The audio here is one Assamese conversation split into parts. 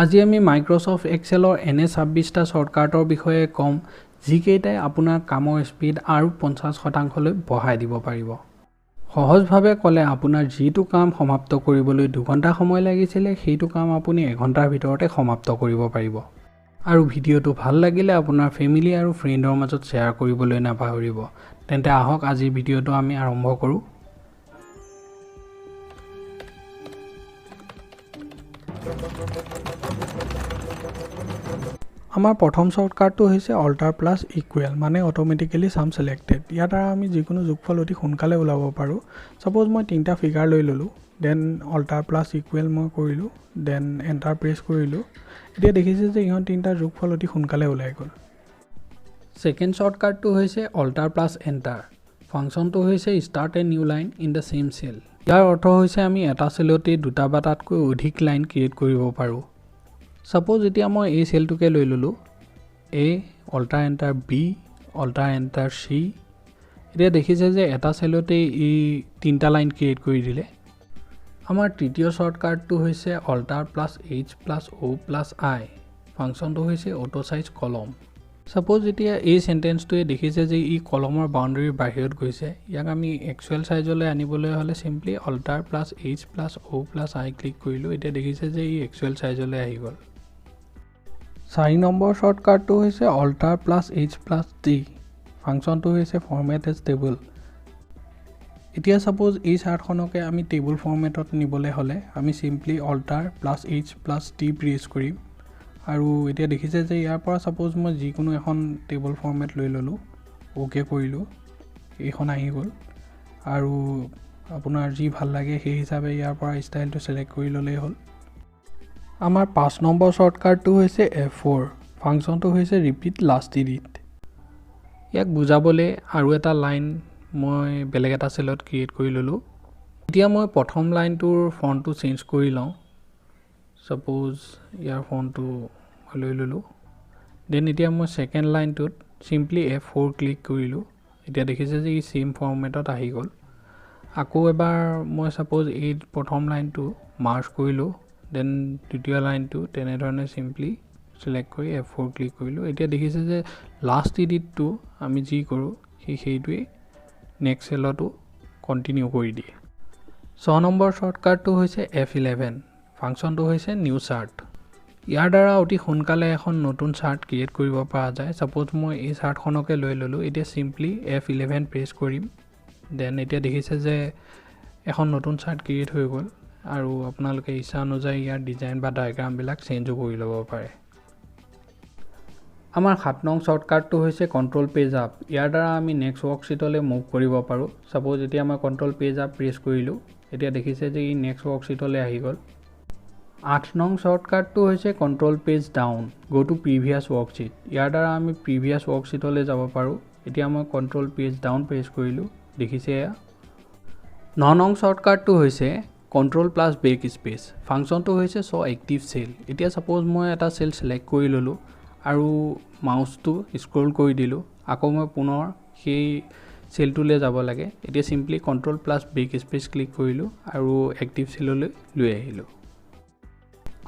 আজি আমি মাইক্ৰ'ছফ্ট এক্সেলৰ এনে 26টা শ্বৰ্টকাটৰ বিষয়ে ক'ম যিকেইটাই আপোনাৰ কামৰ স্পীড আৰু 50% বঢ়াই দিব পাৰিব। সহজভাৱে ক'লে আপোনাৰ যিটো কাম সমাপ্ত কৰিবলৈ 2 ঘণ্টা সময় লাগিছিলে সেইটো কাম আপুনি 1 ঘণ্টাৰ ভিতৰতে সমাপ্ত কৰিব পাৰিব। আৰু ভিডিঅ'টো ভাল লাগিলে আপোনাৰ ফেমিলি আৰু ফ্ৰেণ্ডৰ মাজত শ্বেয়াৰ কৰিবলৈ নাপাহৰিব। তেন্তে আহক আজি ভিডিঅ'টো আমি আৰম্ভ কৰোঁ। আমাৰ প্ৰথম শ্বৰ্টকাটটো হৈছে অল্টাৰ প্লাছ ইকুৱেল মানে অটোমেটিকেলি সাম সিলেক্টেড। ইয়াৰ দ্বাৰা আমি যিকোনো যোগফল অতি সোনকালে ওলাব পাৰোঁ। সাপোজ মই 3টা ফিগাৰ লৈ ল'লোঁ, দেন অল্টাৰ প্লাছ ইকুৱেল মই কৰিলোঁ, দেন এণ্টাৰ প্ৰেছ কৰিলোঁ। এতিয়া দেখিছে যে ইহঁত 3টাৰ যোগফল অতি সোনকালে ওলাই গ'ল। ছেকেণ্ড শ্বৰ্টকাটটো হৈছে অল্টাৰ প্লাছ এণ্টাৰ। ফাংচনটো হৈছে start a new line in the same cell. ইয়াৰ অৰ্থ হৈছে আমি এটা চেলতে 2টা বা তাতকৈ অধিক লাইন ক্ৰিয়েট কৰিব পাৰোঁ। সাপোজ এতিয়া মই এই চেলটোকে লৈ ল'লোঁ, A alt enter B alt enter C. এতিয়া দেখিছে যে এটা চেলতে এই 3টা লাইন ক্ৰিয়েট কৰি দিলে। আমাৰ তৃতীয় শ্বৰ্টকাটটো হৈছে alter plus H plus O' plus আই। ফাংচনটো হৈছে অটো চাইজ কলম। সাপোজ এতিয়া এই চেণ্টেন্সটোৱে দেখিছে যে ই কলমৰ বাউণ্ডেৰীৰ বাহিৰত গৈছে। ইয়াক আমি একচুৱেল চাইজলৈ আনিবলৈ হ'লে simply alt plus H plus O' plus I click কৰিলোঁ। এতিয়া দেখিছে যে ই একচুৱেল চাইজলৈ আহি গ'ল। 4 নম্বৰ শ্বৰ্টকাটটো হৈছে alter plus H plus T. ফাংচনটো হৈছে ফৰ্মেট এজ টেবল। এতিয়া সাপোজ এই চাৰ্টখনকে আমি টেবল ফৰ্মেটত নিবলৈ হ'লে আমি simply alt plus H plus T press কৰিম। আৰু এতিয়া দেখিছে যে ইয়াৰ পৰা সাপোজ মই যিকোনো এখন টেবল ফৰ্মেট লৈ ল'লোঁ, অ'কে কৰিলোঁ, এইখন আহি গ'ল। আৰু আপোনাৰ যি ভাল লাগে সেই হিচাপে ইয়াৰ পৰা ষ্টাইলটো ছিলেক্ট কৰি ল'লেই হ'ল। আমাৰ 5 নম্বৰ শ্বৰ্টকাটটো হৈছে F4। ফাংচনটো হৈছে ৰিপিট লাষ্ট ডিলিট। ইয়াক বুজাবলৈ আৰু এটা লাইন মই বেলেগ এটা চেলত ক্ৰিয়েট কৰি ল'লোঁ। এতিয়া মই প্ৰথম লাইনটোৰ ফন্টটো চেঞ্জ কৰি লওঁ। সাপোজ ইয়াৰ ফন্টটো লৈ ল'লোঁ। দেন এতিয়া মই ছেকেণ্ড লাইনটোত চিম্পলি F4 ক্লিক কৰিলোঁ। এতিয়া দেখিছে যে ই ছেম ফৰ্মেটত আহি গ'ল। আকৌ এবাৰ মই সাপোজ এই প্ৰথম লাইনটো মাৰ্জ কৰিলোঁ, দেন দ্বিতীয় লাইনটো তেনেধৰণে চিম্পলি ছিলেক্ট কৰি F4 ক্লিক কৰিলোঁ। এতিয়া দেখিছে যে লাষ্ট ডিলিটটো আমি যি কৰোঁ সেইটোৱেই নেক্সট চেলতো কণ্টিনিউ কৰি দিয়ে। 6 নম্বৰ শ্বৰ্টকাটটো হৈছে F11। ফাংচনটো হৈছে নিউ চাৰ্ট। ইয়াৰ দ্বাৰা অতি সোনকালে এখন নতুন চাৰ্ট ক্ৰিয়েট কৰিব পৰা যায়। সাপোজ মই এই চাৰ্টখনকে লৈ ল'লোঁ। এতিয়া চিম্পলি F11 প্ৰেছ কৰিম। দেন এতিয়া দেখিছে যে এখন নতুন চাৰ্ট ক্ৰিয়েট হৈ গ'ল। আৰু আপোনালোকে ইচ্ছা অনুযায়ী ইয়াৰ ডিজাইন বা ডায়েগ্ৰামবিলাক চেঞ্জো কৰি ল'ব পাৰে। আমাৰ 7 নং শ্বৰ্টকাটটো হৈছে কণ্ট্ৰল পেজ আপ। ইয়াৰ দ্বাৰা আমি নেক্সট ৱৰ্কশ্বিটলৈ মুভ কৰিব পাৰোঁ। সাপোজ এতিয়া মই কণ্ট্ৰল পেজ আপ প্ৰেছ কৰিলোঁ। এতিয়া দেখিছে যে ই নেক্সট ৱৰ্কশ্বিটলৈ আহি গ'ল। 8 নং শ্বৰ্টকাটটো হৈছে control page down go to previous worksheet. ইয়াৰ দ্বাৰা আমি প্ৰিভিয়াছ ৱৰ্কশ্বিটলৈ যাব পাৰোঁ। এতিয়া মই কণ্ট্ৰল পেজ ডাউন প্ৰেছ কৰিলোঁ, দেখিছে এয়া। 9 নং শ্বৰ্টকাটটো হৈছে কণ্ট্ৰল প্লাছ বেক স্পেচ। ফাংচনটো হৈছে চ' এক্টিভ চেল। এতিয়া সাপোজ মই এটা চেল ছিলেক্ট কৰি ল'লোঁ আৰু মাউচটো স্ক্ৰল কৰি দিলোঁ। আকৌ মই পুনৰ সেই চেলটোলৈ যাব লাগে। এতিয়া simply control plus back space click কৰিলোঁ আৰু এক্টিভ চেললৈ লৈ আহিলোঁ।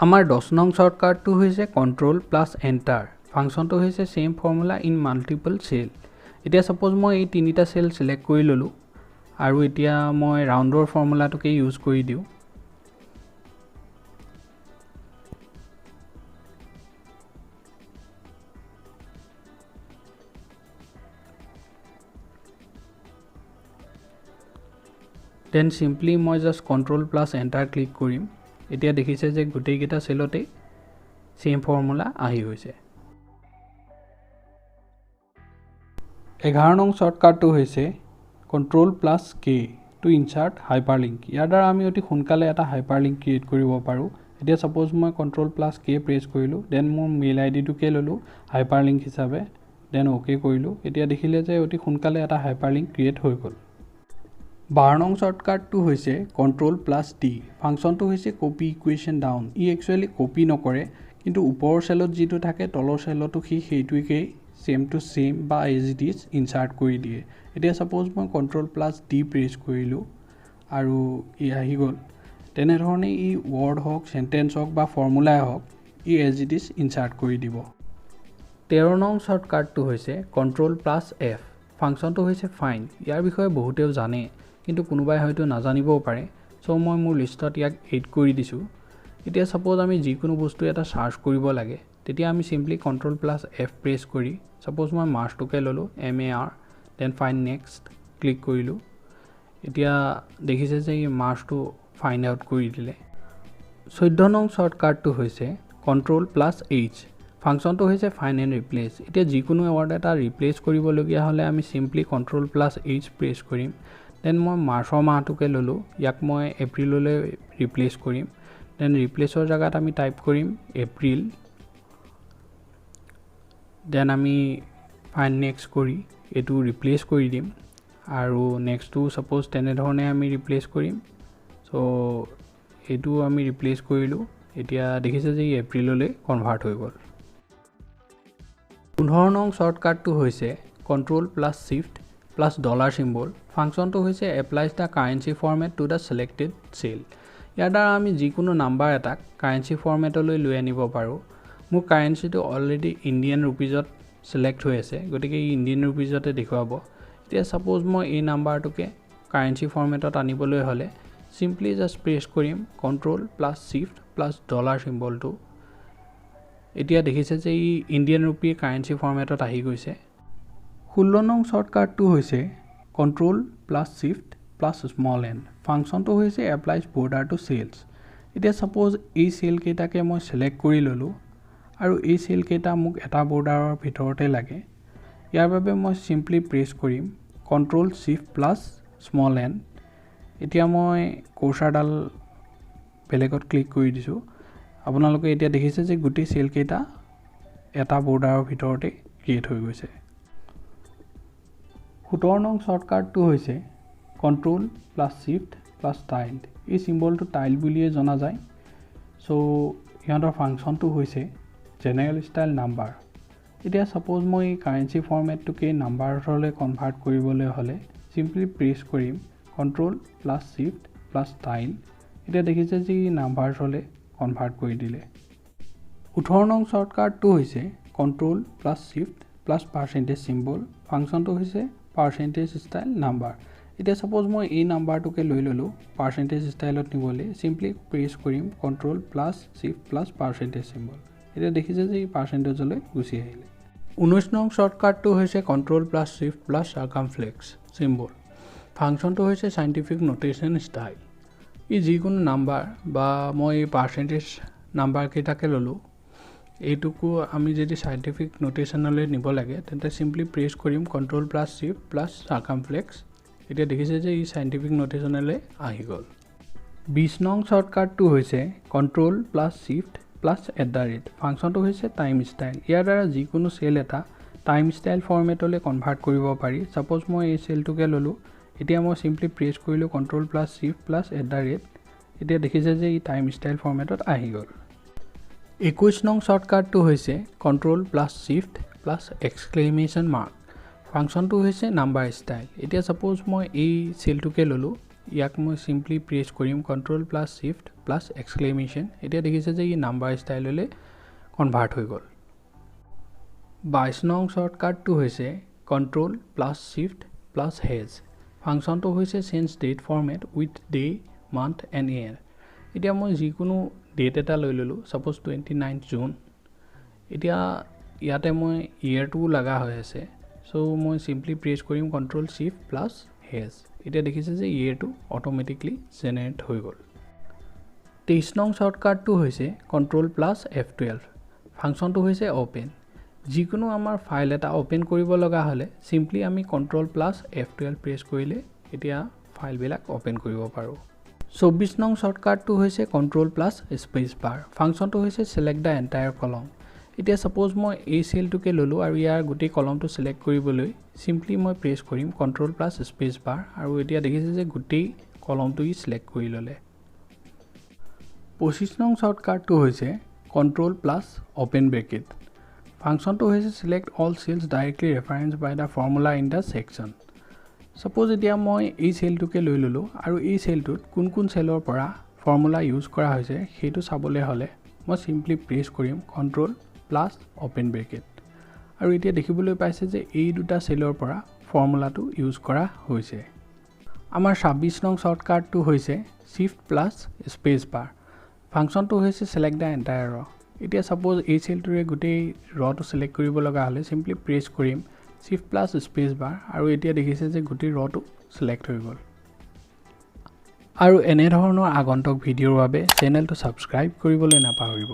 আমাৰ 10 নং শ্বৰ্টকাটটো হৈছে কণ্ট্ৰল প্লাছ এণ্টাৰ। ফাংচনটো হৈছে same formula in multiple cell. এতিয়া সাপোজ মই এই 3টা চেল ছিলেক্ট কৰি ল'লোঁ আৰু এতিয়া মই ৰাউণ্ডৰ ফৰ্মুলাটোকে ইউজ কৰি দিওঁ। দেন চিম্পলি মই just control plus enter click কৰিম। এতিয়া দেখিছে যে গোটেইকেইটা চেলতেই ছেম ফৰ্মুলা আহি গৈছে। 11 নং শ্বৰ্টকাটটো হৈছে কণ্ট্ৰল প্লাছ কে টু ইনচাৰ্ট হাইপাৰলিংক। ইয়াৰ দ্বাৰা আমি অতি সোনকালে এটা হাইপাৰলিংক ক্ৰিয়েট কৰিব পাৰোঁ। এতিয়া সাপোজ মই কণ্ট্ৰল প্লাছ কে প্ৰেছ কৰিলোঁ, দেন মোৰ মেইল আইডিটোকে ল'লোঁ হাইপাৰলিংক হিচাপে, দেন অ'কে কৰিলোঁ। এতিয়া দেখিলে যে অতি সোনকালে এটা হাইপাৰলিংক ক্ৰিয়েট হৈ গ'ল। 12 নং শ্বৰ্টকাটটো হৈছে কণ্ট্ৰল প্লাছ টি। ফাংচনটো হৈছে কপি ইকুৱেশ্যন ডাউন। ই একচুৱেলি কপি নকৰে, কিন্তু ওপৰৰ চেলত যিটো থাকে তলৰ চেলতো সেইটোকেই ছেম টু ছেম বা এজ ইট ইজ ইনচাৰ্ট কৰি দিয়ে। এতিয়া সাপোজ মই কণ্ট্ৰল প্লাছ ডি প্ৰেছ কৰিলোঁ আৰু ই আহি গ'ল। তেনেধৰণে ই ৱৰ্ড হওক, চেণ্টেন্স হওক বা ফৰ্মুলাই হওক, ই এজ ইট ইজ ইনচাৰ্ট কৰি দিব 13 নং শ্বৰ্টকাটটো হৈছে Ctrl+F ফাংচনটো হৈছে ফাইণ্ড ইয়াৰ বিষয়ে বহুতেও জানে কিন্তু কোনোবাই হয়তো নাজানিবও পাৰে সো মই মোৰ লিষ্টত ইয়াক এড কৰি দিছোঁ এতিয়া সাপোজ আমি যিকোনো বস্তু এটা সাৰ্চ কৰিব লাগে তেতিয়া আমি সিম্পলি Ctrl+F প্ৰেছ কৰি সাপোজ মই মাছটোকে ললো MAR then find next click কৰিলো এতিয়া দেখিছে যে এই মাছটো ফাইণ্ড আউট কৰি দিলে 14 নং শ্বৰ্টকাটটো হৈছে Ctrl+H ফাংচনটো হৈছে ফাইণ্ড এণ্ড ৰিপ্লেচ এতিয়া যিকোনো ৱৰ্ড এটা ৰিপ্লেচ কৰিবলগীয়া হ'লে আমি সিম্পলি Ctrl+H প্ৰেছ কৰিম দেন মই মাৰ্চৰ মাহটোকে ললো ইয়াক মই এপ্ৰিললৈ ৰিপ্লেচ কৰিম দেন ৰিপ্লেচৰ জায়গাত আমি টাইপ কৰিম এপ্ৰিল দেন আমি ফাইণ্ড নেক্সট কৰি এটো ৰিপ্লেচ কৰি দিম আৰু নেক্সটটো সাপোজ তেনে ধৰণে আমি ৰিপ্লেচ কৰিম সো এটো আমি ৰিপ্লেচ কৰিলো এতিয়া দেখিছে যে এপ্ৰিললৈ কনভাৰ্ট হৈ গ'ল 15 নং শ্বৰ্টকাটটো হৈছে Ctrl+Shift+$ symbol ফাংচনটো হৈছে applies the currency format to the selected cell ইয়াৰ দ্বাৰা আমি যিকোনো নাম্বাৰ এটাক কাৰেন্সি ফৰমেটলৈ লৈ আনিব পাৰো মোৰ কাৰেন্সিটো অলৰেডি ইন্ডিয়ান ৰুপিজত সিলেক্ট হৈ আছে গতিকে ইন্ডিয়ান ৰুপিজতে দেখুৱাব এতিয়া সাপোজ মই এই নাম্বাৰটোকে কাৰেন্সি ফৰমেটত আনিবলৈ হলে সিম্পলি জাস্ট প্ৰেছ কৰিম Ctrl+Shift+$ চিম্বলটো এতিয়া দেখিছে যে ই ইন্ডিয়ান ৰুপি কাৰেন্সি ফৰমেটত আহি গৈছে 16 নং শ্বৰ্টকাটটো হৈছে Ctrl+Shift+n ফাংচনটো হৈছে applies border to cells এতিয়া সাপোজ এই সেল কেইটাকে মই সিলেক্ট কৰি ললো আৰু এই সেল কেইটা মোক এটা বৰ্ডাৰৰ ভিতৰতে লাগে ইয়াৰ বাবে মই সিম্পলি প্ৰেছ কৰিম Ctrl+Shift+n এতিয়া মই কাৰ্সাৰডাল বেলেগত ক্লিক কৰি দিছো আপোনালোকে এতিয়া দেখিছে যে গুটি সেল কেইটা এটা বৰ্ডাৰৰ ভিতৰতে ক্ৰিয়েট হৈ গৈছে 17 নং শ্বৰ্টকাটটো হৈছে Ctrl+Shift+tiled এই সিম্বলটো টাইল বুলিয়ে জনা যায় সো ইহঁতৰ ফাংচনটো হৈছে জেনাৰেল ষ্টাইল নাম্বাৰ এতিয়া সাপোজ মই কাৰেন্সি ফৰমেটটোকে নাম্বাৰলৈ কনভাৰ্ট কৰিবলৈ হলে সিম্পলি প্ৰেছ কৰিম Ctrl+Shift+tile এতিয়া দেখিছে যে নাম্বাৰলৈ কনভাৰ্ট কৰি দিলে 18 নং শ্বৰ্টকাটটো হৈছে Ctrl+Shift+% symbol ফাংচনটো হৈছে পাৰ্চেন্টেজ ষ্টাইল নাম্বাৰ এতিয়া সাপোজ মই এই নাম্বাৰটোকে লৈ ললো পাৰ্চেন্টেজ ষ্টাইলত নিবলৈ সিম্পলি প্ৰেছ কৰিম Ctrl+Shift+% symbol এতিয়া দেখিছে যে পাৰ্চেন্টেজলৈ গুছি আহিলে 19 নং শ্বৰ্টকাটটো হৈছে Ctrl+Shift+circumflex symbol ফাংচনটো হৈছে সাইন্টিফিক নোটেশন ষ্টাইল ই যিকোনো নাম্বাৰ বা মই পাৰ্চেন্টেজ নাম্বাৰ কেইটাকে ললো এইটুকু আমি যদি সাইন্টিফিক নোটেশনলৈ নিব লাগে তেন্তে সিম্পলি প্ৰেছ কৰিম Ctrl+Shift+circumflex এতিয়া দেখিছে যে ই সাইন্টিফিক নোটেশনলৈ আহি গ'ল 20 নং শ্বৰ্টকাটটো হৈছে Ctrl+Shift+@ ফাংচনটো হৈছে টাইম ষ্টাইল ইয়াৰ দ্বাৰা যিকোনো সেল এটা টাইম ষ্টাইল ফৰমেটলৈ কনভাৰ্ট কৰিব পাৰি সাপোজ মই এই সেলটোকে ললো এতিয়া মই সিম্পলি প্ৰেছ কৰিলো Ctrl+Shift+@ এতিয়া দেখিছে যে ই টাইম ষ্টাইল ফৰমেটত আহি গ'ল 21 নং শ্বৰ্টকাটটো হৈছে Ctrl+Shift+! ফাংচনটো হৈছে নাম্বাৰ ষ্টাইল এতিয়া সাপোজ মই এই সেলটোকে ললো ইয়াক মই সিম্পলি প্ৰেছ কৰিম Ctrl+Shift+! এতিয়া দেখিছে যে ই নাম্বাৰ ষ্টাইললৈ কনভাৰ্ট হৈ গ'ল 22 নং শ্বৰ্টকাটটো হৈছে Ctrl+Shift+H ফাংচনটো হৈছে change date format with day month and year এতিয়া মই যিকোনো ডেট এটা লৈ ললো সাপোজ 29 জুন এতিয়া ইয়াতে মই ইয়াৰটো লাগা হৈ আছে সো মই সিম্পলি প্ৰেছ কৰিম Ctrl+Shift+H এতিয়া দেখিছে যে ইয়াৰটো অটোমেটিকলি জেনাৰেট হৈ গ'ল 23 নং শ্বৰ্টকাটটো হৈছে Ctrl+F12 ফাংচনটো হৈছে ওপেন যিকোনো আমাৰ ফাইল এটা ওপেন কৰিব লগা হলে সিম্পলি আমি Ctrl+F12 প্ৰেছ কৰিলে এতিয়া ফাইল বিলাক ওপেন কৰিব পাৰো 24 নং শ্বৰ্টকাটটো হৈছে Ctrl+Spacebar ফাংচনটো হৈছে select the entire column এতিয়া সাপোজ মই এই সেলটোকে ললো আৰু ইয়াৰ গোটেই কলমটো সিলেক্ট কৰিবলৈ সিম্পলি মই প্ৰেছ কৰিম Ctrl+Spacebar আৰু এতিয়া দেখিছে যে গোটেই কলমটো সিলেক্ট কৰি ললে 25 নং শ্বৰ্টকাটটো হৈছে Ctrl+Open bracket ফাংচনটো হৈছে select all cells directly referenced by the formula in the section suppose এতিয়া মই এই সেলটোকে লৈ ললো আৰু এই সেলটোত কোন কোন সেলৰ পৰা ফৰ্মুলা ইউজ কৰা হৈছে সেইটো চাবলৈ হলে মই সিম্পলি প্ৰেছ কৰিম কন্ট্ৰোল প্লাস ওপেন ব্ৰেকেট আৰু এতিয়া দেখিবলৈ পাইছে যে এই দুটা সেলৰ পৰা ফৰ্মুলাটো ইউজ কৰা হৈছে আমাৰ 26 নং শৰ্টকাটটো হৈছে শিফট প্লাস স্পেস বাৰ ফাংচনটো হৈছে সিলেক্ট দা এন্টায়াৰ ৰ এতিয়া সাপোজ এই সেলটোৰে গোটেই ৰটো সিলেক্ট কৰিব লগা হলে সিম্পলি প্ৰেছ কৰিম শিফট প্লাস স্পেস বাৰ আৰু এতিয়া দেখিছে যে গোটেই ৰটো সিলেক্ট হৈ গল আৰু এনে ধৰণৰ আগন্তুক ভিডিঅ'ৰ বাবে চেনেলটো সাবস্ক্ৰাইব কৰিবলৈ নাপাহৰিব